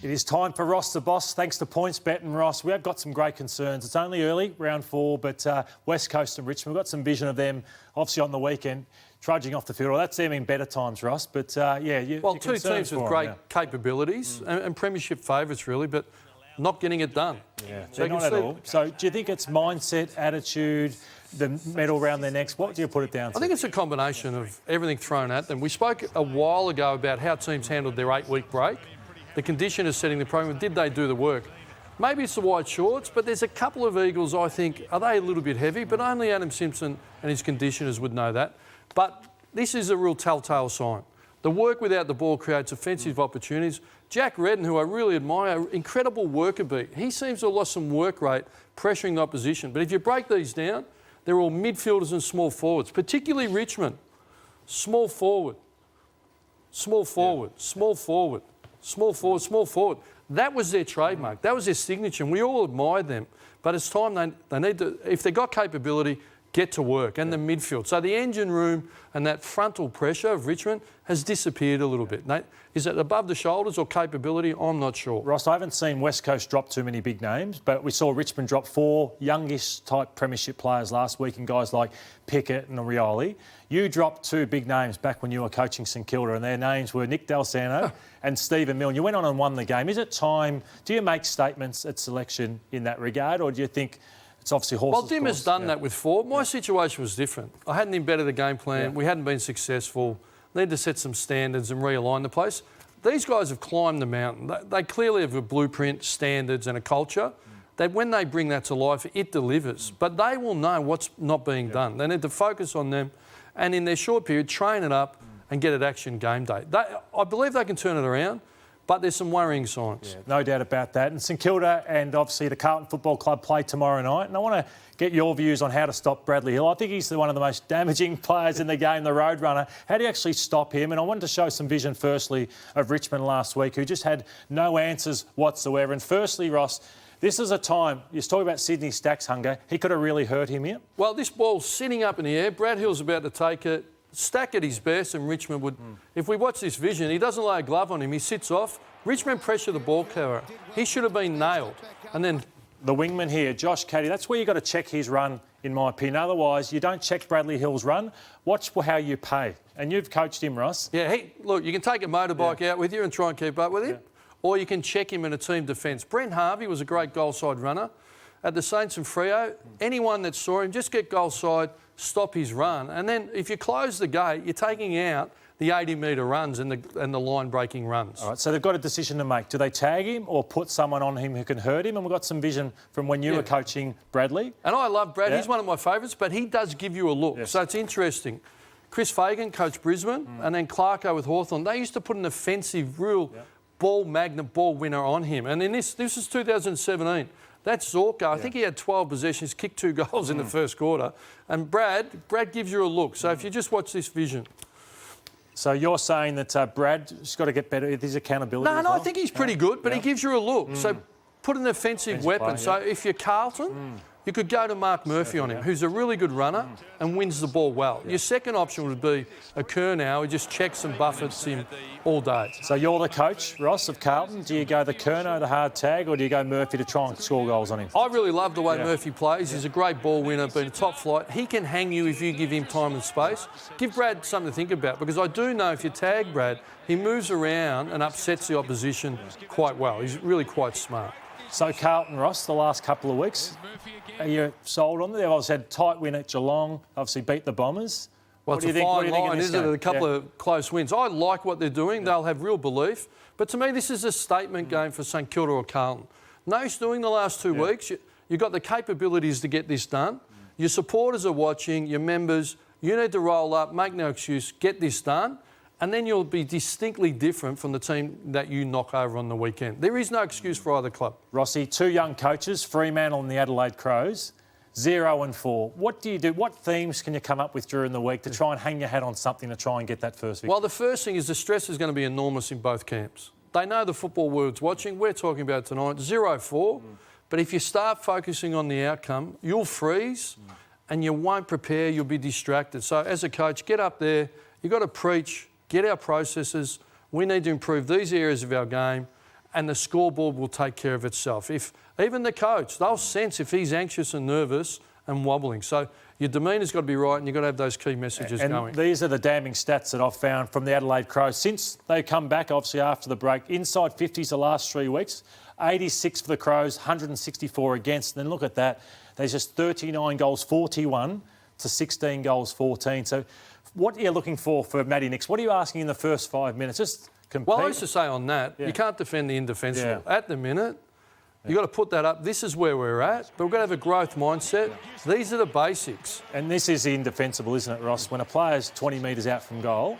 It is time for Ross the Boss. Thanks to PointsBet and Ross. We have got some great concerns. It's only early, round 4, but West Coast and Richmond, we've got some vision of them, obviously on the weekend, trudging off the field. Well, that's them in better times, Ross. But, Well, two teams with great capabilities and premiership favourites, really, but not getting it done. Yeah, so not at all. So do you think it's mindset, attitude, the medal around their necks? What do you put it down to? I think it's a combination of everything thrown at them. We spoke a while ago about how teams handled their 8-week break. The condition is setting the program. Did they do the work? Maybe it's the white shorts, but there's a couple of Eagles, I think, are they a little bit heavy? But only Adam Simpson and his conditioners would know that. But this is a real telltale sign. The work without the ball creates offensive opportunities. Jack Redden, who I really admire, incredible worker beat. He seems to have lost some work rate, pressuring the opposition. But if you break these down, they're all midfielders and small forwards, particularly Richmond. Small forward, small forward, small forward. Small forward, small forward. That was their trademark. That was their signature, and we all admired them. But it's time they need to, if they've got capability, get to work, and the midfield. So the engine room and that frontal pressure of Richmond has disappeared a little bit. Is it above the shoulders or capability? I'm not sure. Ross, I haven't seen West Coast drop too many big names, but we saw Richmond drop 4 youngish type premiership players last week, and guys like Pickett and Rioli. You dropped 2 big names back when you were coaching St Kilda, and their names were Nick Dalsano and Stephen Milne. You went on and won the game. Is it time? Do you make statements at selection in that regard, or do you think it's obviously horses? Well, Dim has done that with 4. My situation was different. I hadn't embedded a game plan. We hadn't been successful. Needed to set some standards and realign the place. These guys have climbed the mountain. They clearly have a blueprint, standards and a culture that when they bring that to life, it delivers. But they will know what's not being done. They need to focus on them and in their short period, train it up and get it action game day. I believe they can turn it around, but there's some worrying signs. Yeah, no doubt about that. And St Kilda and obviously the Carlton Football Club play tomorrow night. And I want to get your views on how to stop Bradley Hill. I think he's one of the most damaging players in the game, the Roadrunner. How do you actually stop him? And I wanted to show some vision, firstly, of Richmond last week, who just had no answers whatsoever. And firstly, Ross, this is a time, you're talking about Sydney Stack's hunger. He could have really hurt him here. Well, this ball's sitting up in the air. Brad Hill's about to take it. Stack at his best, and Richmond would... If we watch this vision, he doesn't lay a glove on him. He sits off. Richmond pressure the ball carrier. He should have been nailed. And then... The wingman here, Josh Caddy, that's where you've got to check his run, in my opinion. Otherwise, you don't check Bradley Hill's run. Watch how you pay. And you've coached him, Ross. Yeah, look, you can take a motorbike out with you and try and keep up with him, or you can check him in a team defence. Brent Harvey was a great goal side runner. At the Saints and Freo, anyone that saw him, just get goal side, stop his run. And then if you close the gate, you're taking out the 80-metre runs and the line-breaking runs. All right, so they've got a decision to make. Do they tag him or put someone on him who can hurt him? And we've got some vision from when you were coaching Bradley. And I love Brad. He's one of my favourites, but he does give you a look. Yes. So it's interesting. Chris Fagan coached Brisbane and then Clarko with Hawthorn. They used to put an offensive, real ball magnet, ball winner on him. And in this is 2017. That's Zorko. I think he had 12 possessions, kicked 2 goals in the first quarter. And Brad gives you a look. So if you just watch this vision. So you're saying that Brad's got to get better with his accountability? No, I think he's pretty good, but he gives you a look. So put an offensive weapon. Player, so if you're Carlton, you could go to Mark Murphy on him, who's a really good runner and wins the ball well. Your second option would be a Curnow who just checks and buffets him all day. So you're the coach, Ross, of Carlton. Do you go the Curnow, the hard tag, or do you go Murphy to try and score goals on him? I really love the way Murphy plays. He's a great ball winner, been a top flight. He can hang you if you give him time and space. Give Brad something to think about, because I do know if you tag Brad, he moves around and upsets the opposition quite well. He's really quite smart. So Carlton, Ross, the last couple of weeks, are you sold on them? They've obviously had a tight win at Geelong, obviously beat the Bombers. Well, it's a fine line, isn't it? A couple of close wins. I like what they're doing. They'll have real belief. But to me, this is a statement game for St Kilda or Carlton. No's doing the last 2 weeks. You've got the capabilities to get this done. Your supporters are watching, your members. You need to roll up, make no excuse, get this done. And then you'll be distinctly different from the team that you knock over on the weekend. There is no excuse for either club. Rossi, 2 young coaches, Fremantle and the Adelaide Crows, 0 and 4. What do you do? What themes can you come up with during the week to try and hang your hat on something to try and get that first victory? Well, the first thing is the stress is going to be enormous in both camps. They know the football world's watching. We're talking about tonight, 0-4. But if you start focusing on the outcome, you'll freeze and you won't prepare, you'll be distracted. So as a coach, get up there. You've got to preach. Get our processes. We need to improve these areas of our game and the scoreboard will take care of itself. If even the coach, they'll sense if he's anxious and nervous and wobbling. So your demeanour's got to be right, and you've got to have those key messages going. And these are the damning stats that I've found from the Adelaide Crows. Since they come back, obviously, after the break, inside 50s the last 3 weeks, 86 for the Crows, 164 against. And then look at that. There's just 39 goals, 41 to 16 goals, 14. So what are you looking for Matty Nicks? What are you asking in the first 5 minutes? Just compete. Well, I used to say on that, you can't defend the indefensible. At the minute, you've got to put that up. This is where we're at, but we've got to have a growth mindset. These are the basics. And this is indefensible, isn't it, Ross? When a player's 20 metres out from goal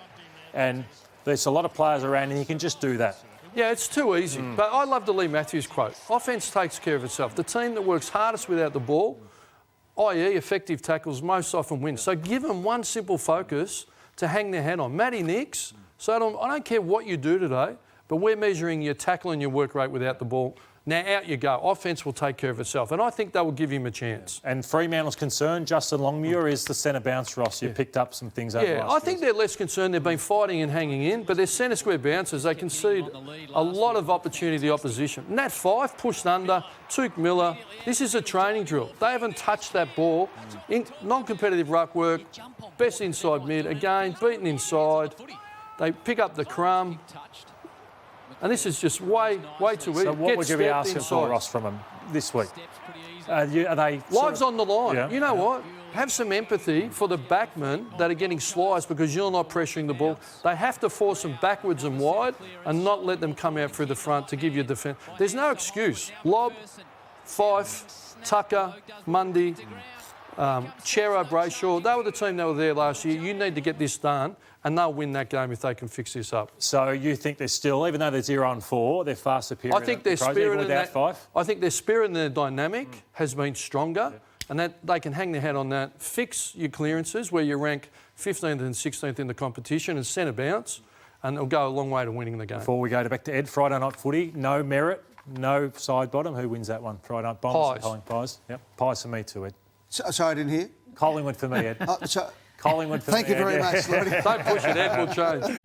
and there's a lot of players around and he can just do that. Yeah, it's too easy. But I love the Lee Matthews quote. Offence takes care of itself. The team that works hardest without the ball, i.e. effective tackles, most often wins. So give them one simple focus to hang their head on. Matty Nicks, so I don't care what you do today, but we're measuring your tackle and your work rate without the ball. Now, out you go. Offence will take care of itself. And I think they will give him a chance. And Fremantle's concerned, Justin Longmuir is the centre bounce, Ross. You picked up some things over I think they're less concerned. They've been fighting and hanging in, but they're centre square bouncers. They concede a lot of opportunity to the opposition. Nat Fife pushed under. Tuke Miller. This is a training drill. They haven't touched that ball. In non-competitive ruck work. Best inside mid. Again, beaten inside. They pick up the crumb. And this is just way too easy. So what would you be asking for, Ross, from them this week? Are they lives on the line. Yeah. You know what? Have some empathy for the backmen that are getting sliced because you're not pressuring the ball. They have to force them backwards and wide and not let them come out through the front to give you defence. There's no excuse. Lobb, Fife, Tucker, Mundy, Chero, Brayshaw, they were the team that were there last year. You need to get this done, and they'll win that game if they can fix this up. So you think they're still, even though they're 0-4, they're far superior? I think their spirit and their dynamic has been stronger, and that they can hang their hat on that. Fix your clearances where you rank 15th and 16th in the competition and centre bounce, and it'll go a long way to winning the game. Before we go back to Ed, Friday night footy, no Merritt, no side bottom. Who wins that one? Friday night Bombers. Pies. Yep, Pies for me too, Ed. Sorry, I didn't hear. Collingwood for me, Ed. Collingwood for me. Thank you very much, Lottie. Don't push it, Ed, we'll change.